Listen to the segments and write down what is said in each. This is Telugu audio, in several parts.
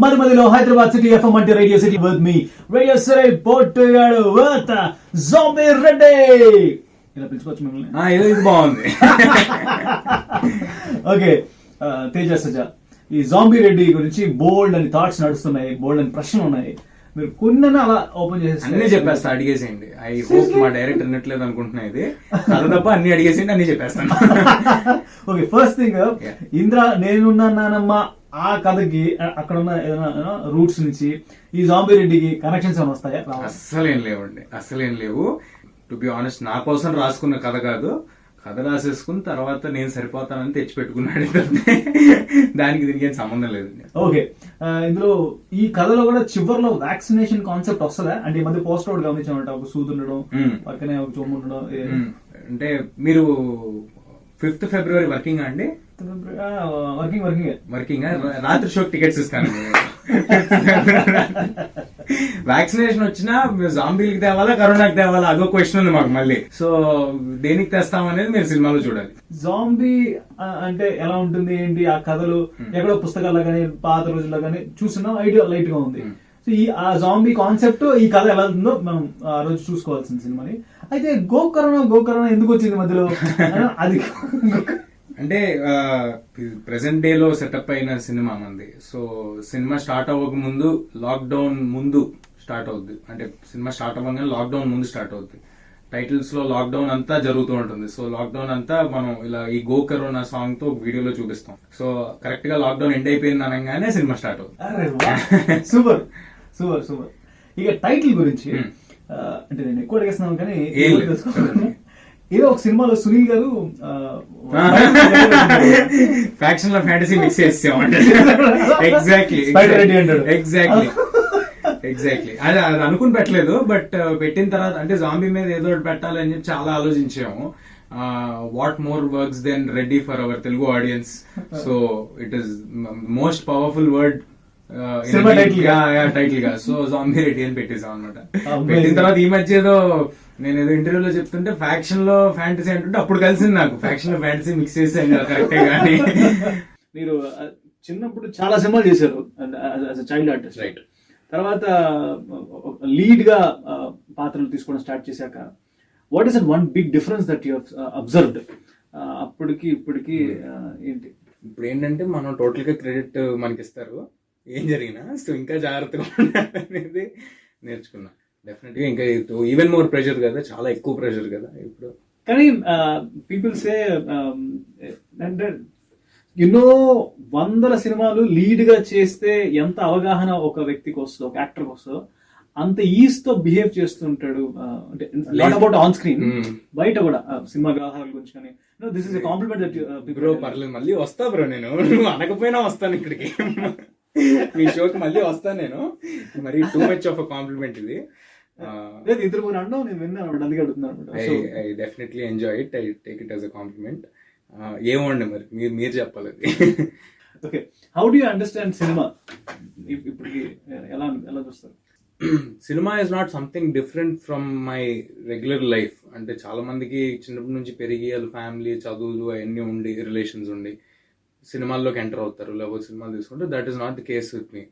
మరిమదిలో హైదరాబాద్ సిటీ ఎఫ్ఎం అంటే radio city with me radio city పోట్టుగాడు విత్ జాంబీ రెడ్డి. ఇలా పిలుచుకోవచ్చు మిమ్మల్ని. ఇది బాగుంది. ఓకే, తేజ సజా, ఈ జాంబీ రెడ్డి గురించి బోల్డ్ అని థాట్స్ నడుస్తున్నాయి, బోల్డ్ అని ప్రశ్నలు ఉన్నాయి. మీరు కొన్ని అలా ఓపెన్ చేసి అన్ని చెప్పేస్తా, అడిగేసేయండి. ఐ హోప్ మా డైరెక్టర్ వినట్లేదు అనుకుంటున్నా. ఇది అది తప్ప అన్ని అడిగేసేయండి, అన్ని చెప్పేస్తాను. ఓకే, ఫస్ట్ థింగ్, ఇంద్ర నేనున్నానమ్మ ఆ కథకి అక్కడ ఉన్న ఏదైనా రూట్స్ నుంచి ఈ జాంబీ రెడ్డికి కనెక్షన్స్ ఏమైనా వస్తాయా? అస్సలేం లేవండి, అస్సలేం లేవు. టు బి ఆనెస్ట్, నా కోసం రాసుకున్న కథ కాదు. కథ రాసేసుకుని తర్వాత నేను సరిపోతానని తెచ్చి పెట్టుకున్నాడు. దానికి దీనికి ఏం సంబంధం లేదండి. ఓకే, ఇందులో ఈ కథలో కూడా చివరిలో వ్యాక్సినేషన్ కాన్సెప్ట్ వస్తుందా? అంటే ఈ మధ్య పోస్ట్ అవుట్ గమనించామంట, ఒక సూది ఉండడం, పక్కనే ఒక చొమ్ము ఉండడం. అంటే మీరు 5th February వర్కింగ్ అండి? వర్కింగ్ రాత్రి షోకి టికెట్స్ ఇస్తాను. వ్యాక్సినేషన్ వచ్చినా జాంబీలకి తేవాలా, కరోనాకి తేవాలా, అదో క్వశ్చన్ ఉంది మాకు మళ్ళీ. సో దేనికి తెస్తామనేది మీరు సినిమాలో చూడాలి. జాంబీ అంటే ఎలా ఉంటుంది ఏంటి ఆ కథలు, ఎక్కడో పుస్తకాల్లో కానీ పాత రోజుల్లో కానీ చూసిన ఐడియా లైట్ గా ఉంది. సో ఈ ఆ జాంబీ కాన్సెప్ట్, ఈ కథ ఎలా ఉందో మనం ఆ రోజు చూసుకోవాల్సిన సినిమాని. అయితే గోకరోనా ఎందుకు వచ్చింది మధ్యలో? అది అంటే ప్రెసెంట్ డే లో సెటప్ అయిన సినిమా మంది. సో సినిమా స్టార్ట్ అవ్వక ముందు, లాక్డౌన్ ముందు స్టార్ట్ అవుద్ది. అంటే సినిమా స్టార్ట్ అవ్వగానే లాక్డౌన్ ముందు స్టార్ట్ అవుద్ది. టైటిల్స్ లో లాక్డౌన్ అంతా జరుగుతూ ఉంటుంది. సో లాక్డౌన్ అంతా మనం ఇలా ఈ గో కరోనా సాంగ్ తో వీడియోలో చూపిస్తాం. సో కరెక్ట్ గా లాక్డౌన్ ఎండ్ అయిపోయింది అనగానే సినిమా స్టార్ట్ అవుతుంది. Super super super. ఇక టైటిల్ గురించి అంటే నేను ఎక్కువ అడిగేస్తున్నాను కానీ ఏదో ఒక సినిమాలో సునీల్ గారు ఫ్యాక్షన్ లో ఫ్యాంటసీ మిక్స్ చేసాం. ఎగ్జాక్ట్లీ అది అనుకుని పెట్టలేదు. బట్ పెట్టిన తర్వాత అంటే జాంబీ మీద ఏదో ఒకటి పెట్టాలని చెప్పి చాలా ఆలోచించాము. What more works than ready for our Telugu audience. So it is most powerful word title గా. సో జాంబీ రెడ్డి అని పెట్టేసాం అనమాట. పెట్టిన తర్వాత ఈ మధ్య ఏదో నేను ఏదో ఇంటర్వ్యూలో చెప్తుంటే ఫ్యాక్షన్ లో ఫ్యాంటసీ అంటుంటే అప్పుడు కలిసింది నాకు. ఫ్యాక్షన్ లో ఫ్యాంటసీ మిక్స్ చేసాను కరెక్టే. కానీ మీరు చిన్నప్పుడు చాలా సినిమాలు చేశారు చైల్డ్ ఆర్టిస్ట్, రైట్? తర్వాత లీడ్ గా పాత్రలు తీసుకోవడం స్టార్ట్ చేశాక what is that one big difference that you observed అప్పటికి ఇప్పటికి? ఏంటి ఇప్పుడు ఏంటంటే మనం టోటల్ గా క్రెడిట్ మనకి ఇస్తారు ఏం జరిగినా. సో ఇంకా జాగ్రత్తగా ఉండాలనేది నేర్చుకున్నా. డెఫినెట్ గా ఇంకా ఈవెన్ మోర్ ప్రెషర్ కదా, చాలా ఎక్కువ ప్రెషర్ కదా ఇప్పుడు. కానీ పీపుల్ సే అంటే ఎన్నో 100 సినిమాలు లీడ్ గా చేస్తే ఎంత అవగాహన ఒక వ్యక్తికి వస్తుందో, ఒక యాక్టర్కి వస్తుందో, అంత ఈజ్ తో బిహేవ్ చేస్తుంటాడు. అంటే నాట్ అబౌట్ ఆన్ స్క్రీన్, బయట కూడా సినిమా వ్యవహారాల గురించి. కానీ this is a compliment that bro. పర్లేదు, మళ్ళీ వస్తా బ్రో. నేను నువ్వు అనకపోయినా వస్తాను ఇక్కడికి, మీ షోకి మళ్ళీ వస్తాను నేను. మరి too much of a compliment ఇది. ఇద్దరు మూడు అన్నా నేను విన్నాను, అందుకే అడుగుతున్నాను. I definitely enjoy it. I take it as a compliment. ఏమోండి మరి మీరు చెప్పాలి. Okay, how do you understand cinema? ఇప్పటికి ఎలా చూస్తారు? Cinema is not something different from my regular life. అంటే చాలా మందికి చిన్నప్పటి నుంచి పెరిగి వాళ్ళ ఫ్యామిలీ, చదువులు అవన్నీ ఉండి, రిలేషన్స్ ఉండి సినిమాల్లోకి ఎంటర్ అవుతారు, లేకపోతే సినిమాలు తీసుకుంటే. That is not the case with me.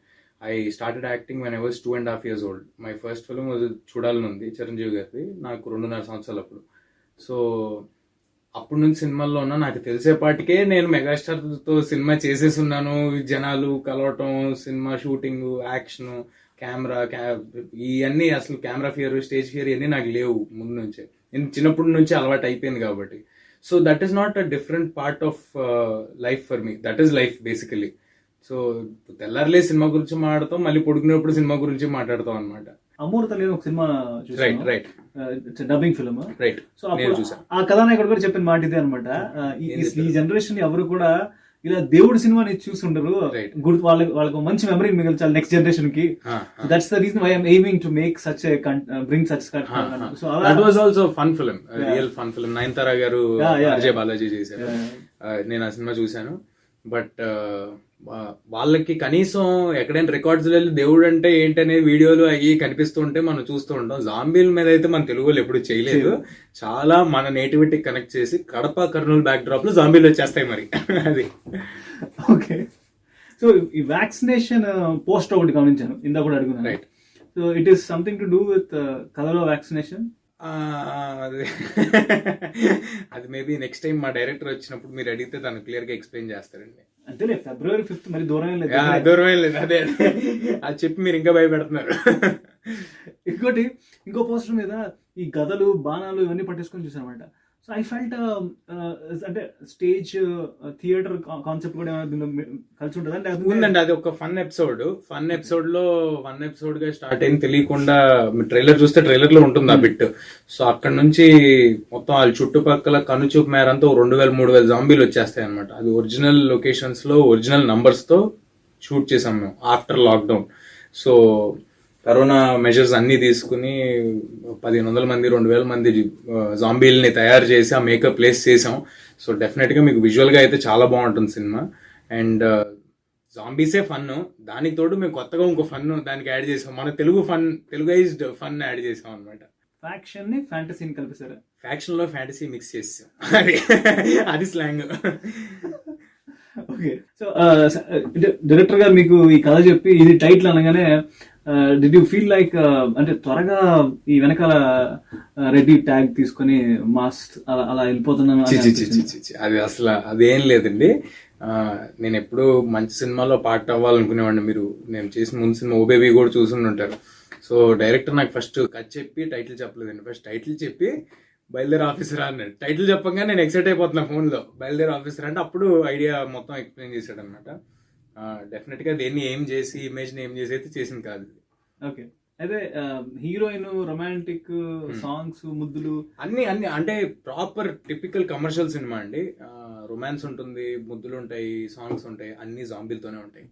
I started acting when I was 2.5 years old. My first film చూడాలని ఉంది, చిరంజీవి గారిది. నాకు 2.5 సంవత్సరాలు అప్పుడు. సో అప్పటి నుంచి సినిమాల్లో ఉన్నా. నాకు తెలిసేపాటికే నేను మెగాస్టార్తో సినిమా చేసేసి ఉన్నాను. జనాలు కలవటం, సినిమా షూటింగ్, యాక్షన్, కెమెరా, ఇవన్నీ అసలు కెమెరా ఫియర్, స్టేజ్ ఫియర్ ఇవన్నీ నాకు లేవు ముందు నుంచే. నేను చిన్నప్పటి నుంచి అలవాటు అయిపోయింది కాబట్టి. So that is not a different part of life for me. That is life basically. So తెల్లారులే సినిమా గురించి మాట్లాడతాం, మళ్ళీ పడుకునేప్పుడు సినిమా గురించి మాట్లాడతాం అనమాట. అమూర్త లేని ఒక cinema right dubbing film, right. So ఆ కథానాయకుడు కూడా చెప్పిన మాట ఇదే అనమాట. ఈ జనరేషన్ ఎవరు కూడా ఇలా దేవుడి సినిమాని చూస్తుంటారు, గుర్తు వాళ్ళకు మంచి మెమరీ మిగిల్చాలి నెక్స్ట్ జనరేషన్ కి. That's the reason why I'm aiming to make such bring such. So that was also fun film, real fun film. Nayanthara garu, RJ Balaji చేశారు. నేను ఆ సినిమా చూశాను. బట్ వాళ్ళకి కనీసం ఎక్కడైనా రికార్డ్స్ వెళ్ళి దేవుడు అంటే ఏంటనే వీడియోలు అవి కనిపిస్తుంటే మనం చూస్తూ ఉంటాం. జాంబీల మీద అయితే మన తెలుగు వాళ్ళు ఎప్పుడు చేయలేదు. చాలా మన నేటివిటీ కనెక్ట్ చేసి కడప, కర్నూలు బ్యాక్ డ్రాప్ లో జాంబీలు వచ్చేస్తాయి మరి. అది ఓకే. సో ఈ వ్యాక్సినేషన్ పోస్ట్ ఒకటి గమనించాను, ఇందా కూడా అడుగున్నాను. Right. So it is something to do with colour vaccination. అది అది మేబీ నెక్స్ట్ టైం మా డైరెక్టర్ వచ్చినప్పుడు మీరు అడిగితే తను క్లియర్ గా ఎక్స్ప్లెయిన్ చేస్తారండి. అంతేలే, February 5th మరి దూరం లేదు. దూరం ఏం లేదు, అదే అది చెప్పి మీరు ఇంకా భయపెడుతున్నారు. ఇంకో పోస్టర్ మీద ఈ గదలు బాణాలు ఇవన్నీ పట్టేసుకొని చూసాను అనమాట. సో ఐ ఫెల్ట్ అంటే స్టేజ్ థియేటర్ కాన్సెప్ట్ కూడా దీనిలో కలిసి ఉంటుంది అంటే ఉందండి. అది ఒక ఫన్ ఎపిసోడ్ లో వన్ ఎపిసోడ్ గా స్టార్ట్ అయింది, తెలియకుండా ట్రైలర్ చూస్తే ట్రైలర్ లో ఉంటుంది ఆ బిట్. సో అక్కడ నుంచి మొత్తం వాళ్ళ చుట్టుపక్కల కనుచూపు మేరంతా 2000-3000 జాంబీలు వచ్చేస్తాయి అనమాట. అది ఒరిజినల్ లొకేషన్స్ లో ఒరిజినల్ నంబర్స్ తో షూట్ చేసాం మేము after lockdown. So corona measures అన్ని తీసుకుని 1500 మంది 2000 మంది జాంబీల్ని తయారు చేసి ఆ మేకప్ ప్లేస్ చేసాం. సో డెఫినెట్ గా మీకు విజువల్ గా అయితే చాలా బాగుంటుంది సినిమా. అండ్ జాంబీసే ఫన్, దానికి తోడు మేము కొత్తగా ఇంకో ఫన్ దానికి యాడ్ చేసాం. మన తెలుగుైజ్డ్ ఫన్ యాడ్ చేసాం అనమాట. ఫ్యాక్షన్ ని ఫ్యాంటసీని కలిపిస్తారు. ఫ్యాక్షన్ లో ఫ్యాంటసీ మిక్స్ చేసాం, అది స్లాంగ్. ఓకే. సో డైరెక్టర్ గారు మీకు ఈ కథ చెప్పి ఇది టైటిల్ అనగానే డిడ్ యూ ఫీల్ లైక్ అంటే త్వరగా ఈ వెనకాల రెడ్డి ట్యాగ్ తీసుకొని మాస్ అలా వెళ్ళిపోతున్నాను? అది అసలు అదేం లేదండి. నేను ఎప్పుడు మంచి సినిమాలో పార్ట్ అవ్వాలనుకునేవాడిని. మీరు నేను చేసిన ముందు సినిమా ఓ బేబీ కూడా చూసుకుని ఉంటారు. సో డైరెక్టర్ నాకు ఫస్ట్ కథ చెప్పి టైటిల్ చెప్పలేదండి. ఫస్ట్ టైటిల్ చెప్పి బయలుదేరి ఆఫీసర్ అన్నాడు. టైటిల్ చెప్పగా నేను ఎక్సైట్ అయిపోతున్నా ఫోన్లో, బయలుదేరి ఆఫీసర్ అంటే అప్పుడు ఐడియా మొత్తం ఎక్స్ప్లెయిన్ చేశాడు అనమాట. డెఫినెట్ గా దేన్ని ఏం చేసి ఇమేజ్ ని ఏం చేసి అయితే చేసింది కాదు. ఓకే. అయితే హీరోయిన్, రొమాంటిక్ సాంగ్స్, ముద్దులు అన్ని అంటే ప్రాపర్ టిపికల్ కమర్షియల్ సినిమా అండి. రొమాన్స్ ఉంటుంది, ముద్దులు ఉంటాయి, సాంగ్స్ ఉంటాయి, అన్ని జాంబీలతోనే ఉంటాయి.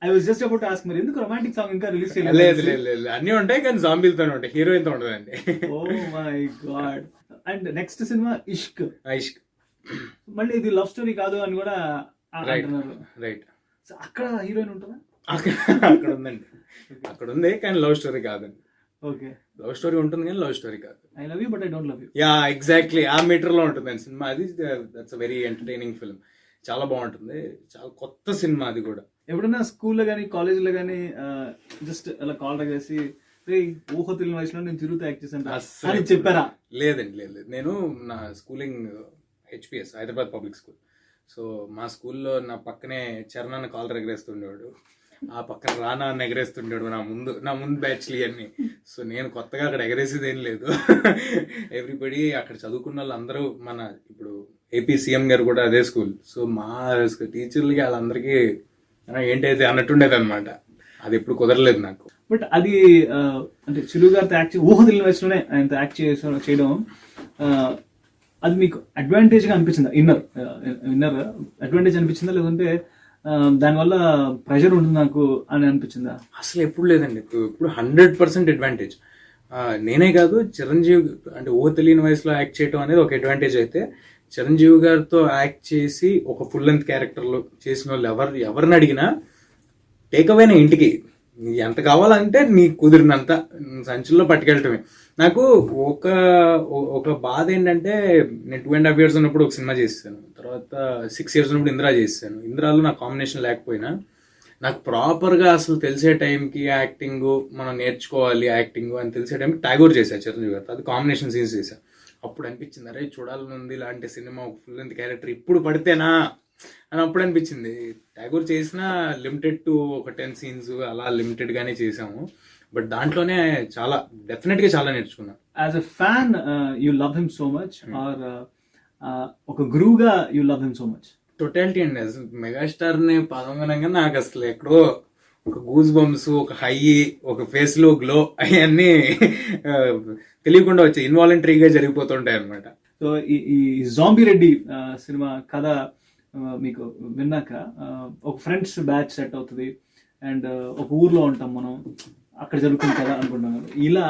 I was just about to ask, మరి ఎందుకు రొమాంటిక్ సాంగ్ ఇంకా రిలీజ్ చేయలేదు? లేదు, అన్ని ఉంటాయి కానీ జాంబీలతోనే ఉంటాయి, హీరోయిన్ తో ఉండదండి. Oh my god. And next cinema Ishq. మళ్ళీ ఇది లవ్ స్టోరీ కాదు అని కూడా అంటున్నారు. రైట్. అక్కడ హీరోయిన్ ఉంటుందా? అక్కడ ఉందండి, అక్కడ ఉంది కానీ లవ్ స్టోరీ కాదండి. ఓకే. లవ్ స్టోరీ ఉంటుంది కానీ లవ్ స్టోరీ కాదు. I love you but I don't love you. Yeah exactly, ఆ మీటర్ లో ఉంటుంది అండి సినిమా. అది that's a very entertaining film, చాలా బాగుంటుంది, చాలా కొత్త సినిమా అది కూడా. ఎప్పుడైనా స్కూల్లో కానీ కాలేజీలో కానీ జస్ట్ అలా కాల్ చేసి ఊహ తెలియని వయసులో నేను తిరుగుతూ యాక్ట్ చేశాను చెప్పారా? లేదండి, లేదు. నేను నా schooling HPS, Hyderabad public school. So మా స్కూల్లో నా పక్కనే చరణాన్ని కాలర్ ఎగరేస్తుండేవాడు, ఆ పక్కన రానా అని ఎగరేస్తుండేవాడు నా ముందు బ్యాచ్లు ఇవన్నీ. సో నేను కొత్తగా అక్కడ ఎగరేసేది ఏం లేదు. ఎవ్రీబడి అక్కడ చదువుకున్న వాళ్ళు అందరూ, మన ఇప్పుడు ఏపీ సీఎం గారు కూడా అదే స్కూల్. సో మా టీచర్లకి వాళ్ళందరికీ ఏంటైతే అన్నట్టుండేది అనమాట. అది ఎప్పుడు కుదరలేదు నాకు. బట్ అది అంటే చిరు గారితో యాక్ట్ ఊహ తెలియని వయసులోనే ఆయనతో యాక్ట్ చేయడం అది మీకు అడ్వాంటేజ్ గా అనిపించిందా? ఇన్నర్ అడ్వాంటేజ్ అనిపించిందా, లేదంటే దానివల్ల ప్రెషర్ ఉంటుంది నాకు అని అనిపించిందా? అసలు ఎప్పుడు లేదండి, ఇప్పుడు 100% అడ్వాంటేజ్. నేనే కాదు, చిరంజీవి అంటే ఊహ తెలియని వయసులో యాక్ట్ చేయడం అనేది ఒక అడ్వాంటేజ్ అయితే, చిరంజీవి గారితో యాక్ట్ చేసి ఒక ఫుల్ లెంత్ క్యారెక్టర్లో చేసిన వాళ్ళు ఎవరిని అడిగినా టేక్ నా ఇంటికి ఎంత కావాలంటే నీకు కుదిరినంత సంచుల్లో పట్టుకెళ్ళటమే. నాకు ఒక బాధ ఏంటంటే, నేను 2.5 years ఉన్నప్పుడు ఒక సినిమా చేశాను, తర్వాత 6 years ఉన్నప్పుడు ఇందిరా చేశాను. ఇందిరాలో నాకు కాంబినేషన్ లేకపోయినా నాకు ప్రాపర్గా అసలు తెలిసే టైంకి యాక్టింగ్ మనం నేర్చుకోవాలి యాక్టింగ్ అని తెలిసే టైంకి టాగోర్ చేశాను చిరంజీవి గారితో. అది కాంబినేషన్ సీన్స్ చేశాను. అప్పుడు అనిపించింది, అరే చూడాలనుంది ఇలాంటి సినిమా, ఒక ఫుల్ లెంత్ క్యారెక్టర్ ఇప్పుడు పడితేనా అని అప్పుడు అనిపించింది. టాగోర్ చేసిన లిమిటెడ్ టు ఒక 10 scenes అలా లిమిటెడ్ గానే చేసాము. బట్ దాంట్లోనే చాలా డెఫినెట్ గా చాలా నేర్చుకున్నాను. As a fan you love him so much, or ఒక గురువుగా you love him so much? Totality అండి. అసలు మెగాస్టార్ ని పదవనంగా నాకు అసలు ఎక్కడో ఒక గూస్ బంప్స్, ఒక హై, ఒక ఫేస్ లో గ్లో అవన్నీ తెలియకుండా వచ్చాయి, ఇన్వాలంటరీగా జరిగిపోతుంటాయి అనమాట. సో ఈ జాంబీ రెడ్డి సినిమా కథ మీకు విన్నాక ఒక ఫ్రెండ్స్ బ్యాచ్ సెట్ అవుతుంది అండ్ ఒక ఊర్లో ఉంటాం మనం, అక్కడ జరుగుతుంది కదా అనుకుంటున్నాను. ఇలా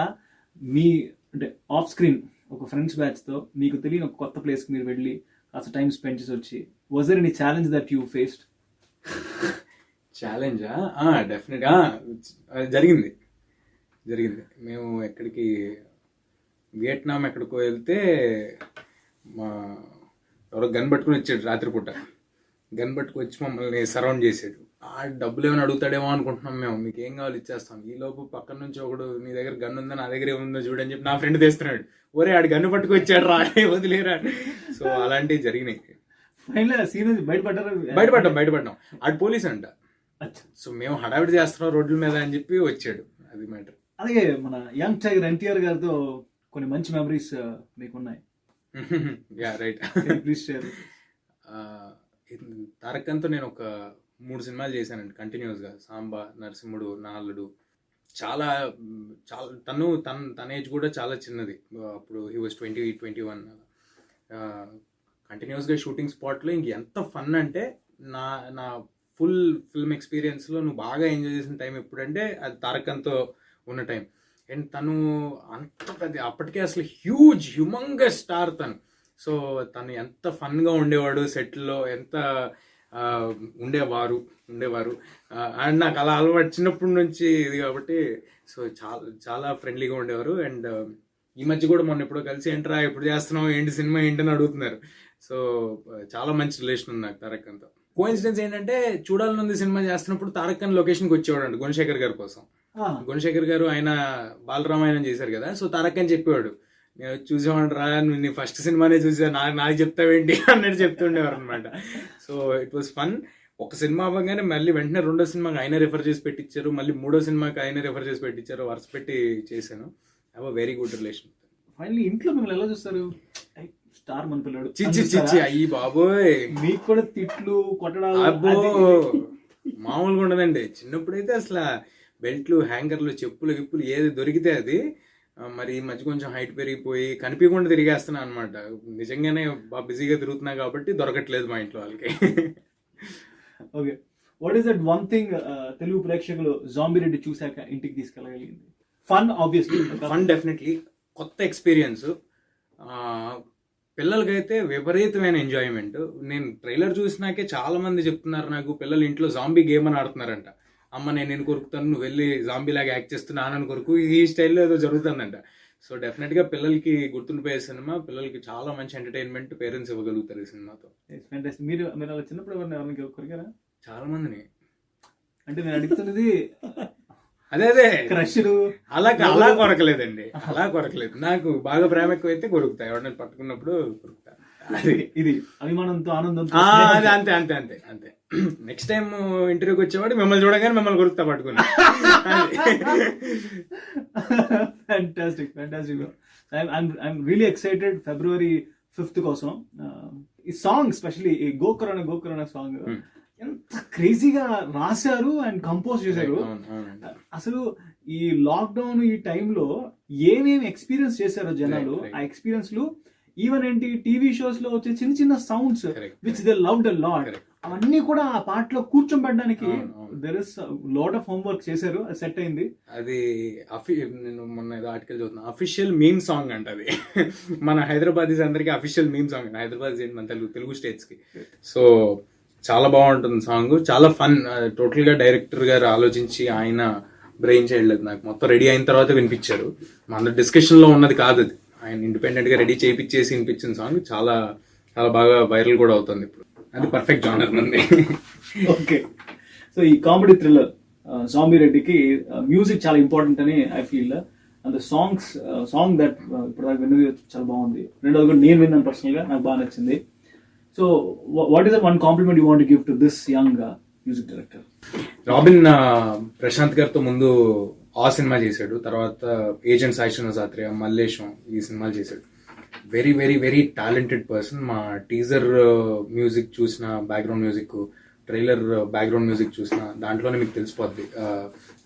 మీ అంటే ఆఫ్ స్క్రీన్ ఒక ఫ్రెండ్స్ బ్యాచ్తో మీకు తెలియని ఒక కొత్త ప్లేస్కి మీరు వెళ్ళి కాస్త టైం స్పెండ్ చేసి వచ్చి, was there any challenge that you faced? ఛాలెంజా? డెఫినెట్గా జరిగింది. మేము ఎక్కడికి వియట్నాం ఎక్కడికో వెళ్తే మా ఎవరో గన్ పట్టుకుని వచ్చాడు రాత్రిపూట. గన్ పట్టుకు వచ్చి మమ్మల్ని సరౌండ్ చేసాడు. ఆ డబ్బులు ఏమైనా అడుగుతాడేమో అనుకుంటున్నాం మేము, మీకు ఏం కావాలి ఇచ్చేస్తాం. ఈ లోపు పక్కన నుంచి ఒకడు నీ దగ్గర గన్ ఉందా, నా దగ్గర ఏముందో చూడని చెప్పి నా ఫ్రెండ్ తెస్తున్నాడు. ఒరే ఆడు గన్ను పట్టుకు వచ్చాడు రా, వదిలేరా. సో అలాంటివి జరిగినాయి. సీన్ బయటపడ్డాం. ఆడు పోలీస్ అంట. సో మేము హడావిడి చేస్తున్నాం రోడ్ల మీద అని చెప్పి వచ్చాడు. అది మ్యాటర్. అలాగే మన యంగ్ టైగర్ ఎన్టీఆర్ గారితో కొన్ని మంచి మెమరీస్ మీకున్నాయి. Yeah right. Please share. తారక్కంతో నేను ఒక 3 సినిమాలు చేశానండి కంటిన్యూస్గా. సాంబా, నరసింహుడు, నాలుడు. చాలా చాలా తన ఏజ్ కూడా చాలా చిన్నది అప్పుడు. He was 20-21. కంటిన్యూస్గా షూటింగ్ స్పాట్లో ఇంక ఎంత ఫన్ అంటే నా ఫుల్ ఫిల్మ్ ఎక్స్పీరియన్స్లో నువ్వు బాగా ఎంజాయ్ చేసిన టైం ఎప్పుడంటే అది తారక్కంతో ఉన్న టైం. అండ్ తను అంత పెద్ద, అప్పటికే అసలు హ్యూమంగస్ స్టార్ తను. సో తను ఎంత ఫన్గా ఉండేవాడు సెట్లో, ఎంత ఉండేవారు. అండ్ నాకు అలా అలవాటు చిన్నప్పటి నుంచి ఇది కాబట్టి. సో చాలా ఫ్రెండ్లీగా ఉండేవారు. అండ్ ఈ మధ్య కూడా మొన్న ఎప్పుడో కలిసి ఏంట్రా ఎప్పుడు చేస్తున్నావు, ఏంటి సినిమా ఏంటని అడుగుతున్నారు. సో చాలా మంచి రిలేషన్ ఉంది నాకు తారక్ అంతా. కోఇన్సిడెన్స్ ఏంటంటే చూడాలనుంది సినిమా చేస్తున్నప్పుడు తారక్ అని లొకేషన్కి వచ్చేవాడు అండి గుణశేఖర్ గారి కోసం. గుణశేఖర్ గారు ఆయన బాలరామాయణం చేశారు కదా, సో తారక్ అని చెప్పేవాడు. నేను చూసేవాడు రా, నువ్వు నీ ఫస్ట్ సినిమానే చూసా, నాకు చెప్తావేంటి అన్నట్టు చెప్తుండేవారు అనమాట. So it was fun. ఒక సినిమా అవ్వగానే మళ్ళీ వెంటనే 2వ సినిమాకి ఆయన రెఫర్ చేసి పెట్టించారు, మళ్ళీ 3వ సినిమాకి ఆయన రెఫర్ చేసి పెట్టించారు. వరుస పెట్టి చేశాను. Have a very good relation. Finally ఇంట్లో మిమ్మల్ని ఎలా చూస్తారు? స్టార్ మన పిల్లడు చిచ్చి అయ్యి బాబోయ్, మీకు కూడా తిట్లు కొట్టడాలు మామూలుగా ఉండదండి. చిన్నప్పుడైతే అసలు బెల్ట్లు, హ్యాంగర్లు, చెప్పులు గిప్పులు ఏది దొరికితే అది. మరి ఈ మధ్య కొంచెం హైట్ పెరిగిపోయి కనిపించకుండా తిరిగేస్తున్నా అనమాట. నిజంగానే బాగా బిజీగా తిరుగుతున్నా కాబట్టి దొరకట్లేదు మా ఇంట్లో వాళ్ళకి. Okay, what is that one thing Telugu ప్రేక్షకులు జాంబీ రెడ్డి చూశాక ఇంటికి తీసుకెళ్ళగలిగింది? Fun obviously, fun definitely. కొత్త ఎక్స్పీరియన్స్. పిల్లలకైతే విపరీతమైన ఎంజాయ్మెంట్. నేను ట్రైలర్ చూసినాకే చాలా మంది చెప్తున్నారు నాకు, పిల్లలు ఇంట్లో జాంబీ గేమ్ అని ఆడుతున్నారంట. అమ్మ నేను కొరుకుతాను, నువ్వు వెళ్ళి జాంబీ లాగా యాక్ట్ చేస్తున్నానని కొరకు, ఈ స్టైల్లో ఏదో జరుగుతుందంట. సో డెఫినెట్గా పిల్లలకి గుర్తుండిపోయే సినిమా, పిల్లలకి చాలా మంచి ఎంటర్టైన్మెంట్ పేరెంట్స్ ఇవ్వగలుగుతారు ఈ సినిమాతో. మీరు అలా చిన్నప్పుడు ఎవరిని కొరికారా? చాలా మందిని. అంటే నేను అడుగుతున్నది అదే క్రష్లు అలా కొరకలేదండి, అలా కొరకలేదు. నాకు బాగా ప్రేమ ఎక్కువైతే కొరుకుతా, ఎవరైనా పట్టుకున్నప్పుడు కొరుకుతా. ఇది అభిమానంతో, ఆనందంతో. అంతే. నెక్స్ట్ టైం ఇంటర్వ్యూకి వచ్చేవాడు మిమ్మల్ని చూడగానే మిమ్మల్ని కొరుకుతా పట్టుకుని. Fantastic. I'm really excited February 5th కోసం. ఈ సాంగ్ స్పెషల్లీ ఈ గోకరణ సాంగ్ ఎంత క్రేజీగా రాశారు అండ్ కంపోజ్ చేశారు. అసలు ఈ లాక్డౌన్ ఈ టైంలో ఏమేమి ఎక్స్పీరియన్స్ చేశారో జనాలు, ఆ ఎక్స్పీరియన్స్ లు ఈవెన్ ఏంటి టీవీ షోస్ లో వచ్చే చిన్న sounds which they loved a lot, అవన్నీ కూడా ఆ పాటలో కూర్చోబెట్టడానికి there is lot of homework చేశారు. అది సెట్ అయింది. అది నేను మొన్న ఏదో ఆర్టికల్ చదువుతున్నా, అఫీషియల్ మీమ్ సాంగ్ అంట అది. మన హైదరాబాదీస్ అందరికి అఫీషియల్ మీమ్ సాంగ్. హైదరాబాద్ ఏంటి మన తెలుగు స్టేట్స్ కి. సో చాలా బాగుంటుంది సాంగ్, చాలా ఫన్. టోటల్ గా డైరెక్టర్ గారు ఆలోచించి ఆయన బ్రెయిన్ చేయలేదు, నాకు మొత్తం రెడీ అయిన తర్వాత వినిపించారు. మన డిస్కషన్ లో ఉన్నది కాదు అది, ఆయన ఇండిపెండెంట్ గా రెడీ చేయించేసి వినిపించిన సాంగ్. చాలా చాలా బాగా వైరల్ కూడా అవుతుంది ఇప్పుడు. అది పర్ఫెక్ట్ జానర్ మంది. ఓకే, సో ఈ కామెడీ థ్రిల్లర్ జాంబీ రెడ్డికి మ్యూజిక్ చాలా ఇంపార్టెంట్ అని I feel. And song that ఇప్పుడు దాకా విన్నది చాలా బాగుంది. రెండోది కూడా నేను విన్నాను పర్సనల్ గా, నాకు బాగా నచ్చింది. So what is the one compliment you want to give to this young music director? Robin Prashanth గారితో ముందు ఆ సినిమా చేశాడు, తర్వాత ఏజెంట్ సాయి సాత్రియా, మల్లేశం, ఈ సినిమాలు చేశాడు. Very very very talented person. మా టీజర్ మ్యూజిక్ చూసిన, background music, trailer background music చూసిన దాంట్లోనే మీకు తెలిసిపోద్ది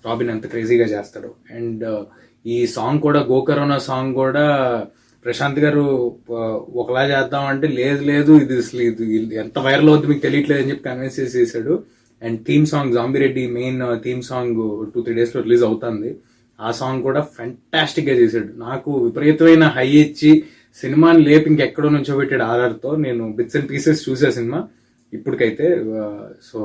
రాబిన్ ఎంత క్రేజీగా చేస్తాడు. అండ్ ఈ సాంగ్ కూడా, గోకరోనా సాంగ్ కూడా ప్రశాంత్ గారు ఒకలా చేద్దామంటే లేదు ఇది అసలు ఇది ఎంత వైరల్ అవుతుంది మీకు తెలియట్లేదు అని చెప్పి కన్విన్స్ చేసేసాడు. And theme song zombie Reddy main theme song 2-3 days లో రిలీజ్ అవుతుంది. ఆ సాంగ్ కూడా ఫ్యాంటాస్టిక్ గా చేశాడు. నాకు విపరీతమైన హై ఇచ్చి సినిమాని లేపి ఇంకెక్కడో నుంచో పెట్టాడు ఆర్ఆర్తో. నేను బిట్స్ అండ్ పీసెస్ చూసే సినిమా ఇప్పటికైతే. So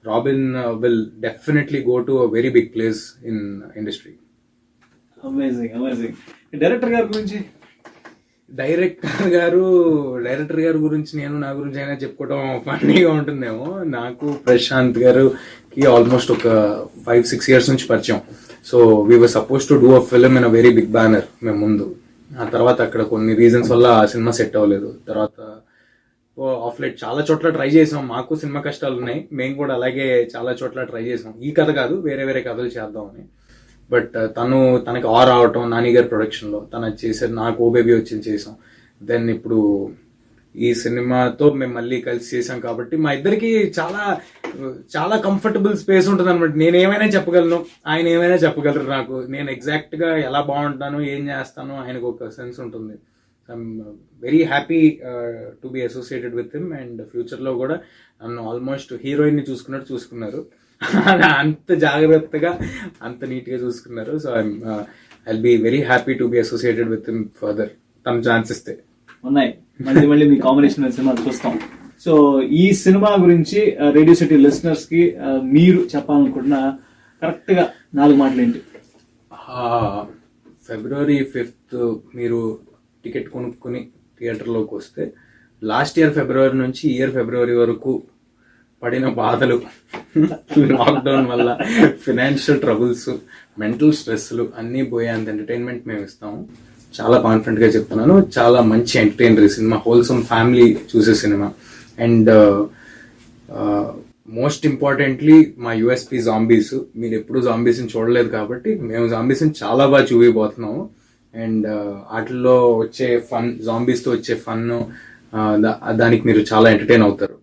Robin will definitely go to a very big place in industry. Amazing. Director గారి గురించి డైరెక్టర్ గారు గురించి నా గురించి అయినా చెప్పుకోవడం ఫన్నీగా ఉంటుందేమో. నాకు ప్రశాంత్ గారికి ఆల్మోస్ట్ ఒక 5-6 years నుంచి పరిచయం. So we were suppose to do a film in a very big banner మేము ముందు. ఆ తర్వాత అక్కడ కొన్ని రీజన్స్ వల్ల ఆ సినిమా సెట్ అవ్వలేదు. తర్వాత ఆఫ్ లైట్ చాలా చోట్ల ట్రై చేసాం. మాకు సినిమా కష్టాలు ఉన్నాయి, మేము కూడా అలాగే చాలా చోట్ల ట్రై చేసాం. ఈ కథ కాదు, వేరే వేరే కథలు చేద్దామని. బట్ తనకి ఆర్ రావటం నాని గారి ప్రొడక్షన్లో తను చేసారు, నాకు ఓ బేబీ వచ్చింది చేసాం. దెన్ ఇప్పుడు ఈ సినిమాతో మేము మళ్ళీ కలిసి చేసాం కాబట్టి మా ఇద్దరికి చాలా చాలా కంఫర్టబుల్ స్పేస్ ఉంటుంది అనమాట. నేను ఏమైనా చెప్పగలను, ఆయన ఏమైనా చెప్పగలరు. నేను ఎగ్జాక్ట్గా ఎలా బాగుంటాను, ఏం చేస్తాను, ఆయనకు ఒక సెన్స్ ఉంటుంది. I'm very happy to be associated with him. And ఫ్యూచర్లో కూడా నన్ను ఆల్మోస్ట్ హీరోయిన్ని చూసుకున్నట్టు చూసుకున్నారు. అంత జాగ్రత్తగా అంత నీట్గా చూసుకున్నారు. So I'll be very happy to be associated with him further. తను ఛాన్స్ ఇస్తే ఉన్నాయి, మళ్ళీ మీ కాంబినేషన్ సినిమా చూస్తాం. సో ఈ సినిమా గురించి రేడియో సిటీ లిసనర్స్ కి మీరు చెప్పాలనుకుంటున్న కరెక్ట్ గా 4 మాటలు ఏంటి? February 5th మీరు టికెట్ కొనుక్కుని థియేటర్లోకి వస్తే లాస్ట్ ఇయర్ ఫిబ్రవరి నుంచి ఇయర్ ఫిబ్రవరి వరకు పడిన బాధలు, లాక్డౌన్ వల్ల ఫినాన్షియల్ ట్రబుల్స్, మెంటల్ స్ట్రెస్లు అన్నీ పోయేంత ఎంటర్టైన్మెంట్ మేము ఇస్తాము. చాలా కాన్ఫిడెంట్గా చెప్తున్నాను. చాలా మంచి ఎంటర్టైనర్ సినిమా, హోల్సమ్ ఫ్యామిలీ చూసే సినిమా. అండ్ మోస్ట్ ఇంపార్టెంట్లీ మా యూఎస్పీ జాంబీస్. మీరు ఎప్పుడు జాంబీస్ని చూడలేదు కాబట్టి మేము జాంబీస్ని చాలా బాగా చూపిపోతున్నాము. అండ్ వాటిల్లో వచ్చే ఫన్, జాంబీస్తో వచ్చే ఫన్, దానికి మీరు చాలా ఎంటర్టైన్ అవుతారు.